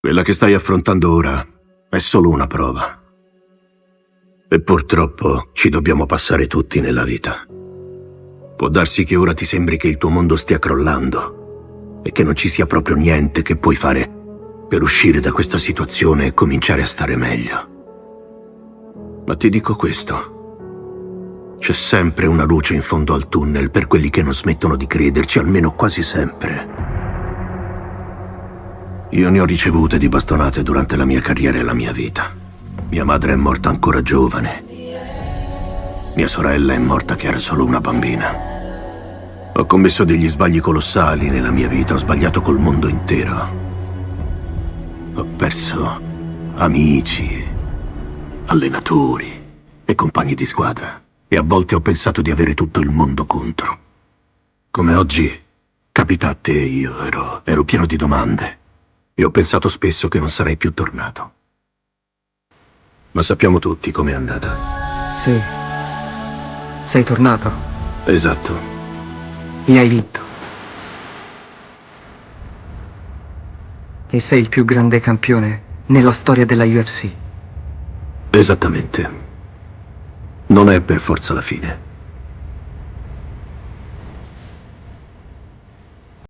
Quella che stai affrontando ora è solo una prova. E purtroppo ci dobbiamo passare tutti nella vita. Può darsi che ora ti sembri che il tuo mondo stia crollando e che non ci sia proprio niente che puoi fare per uscire da questa situazione e cominciare a stare meglio. Ma ti dico questo: c'è sempre una luce in fondo al tunnel per quelli che non smettono di crederci, almeno quasi sempre. Io ne ho ricevute di bastonate durante la mia carriera e la mia vita. Mia madre è morta ancora giovane. Mia sorella è morta che era solo una bambina. Ho commesso degli sbagli colossali nella mia vita, ho sbagliato col mondo intero. Ho perso amici, allenatori e compagni di squadra. E a volte ho pensato di avere tutto il mondo contro. Come oggi capita a te, io ero pieno di domande. E ho pensato spesso che non sarei più tornato. Ma sappiamo tutti com'è andata. Sì. Sei tornato. Esatto. E hai vinto. E sei il più grande campione nella storia della UFC. Esattamente. Non è per forza la fine.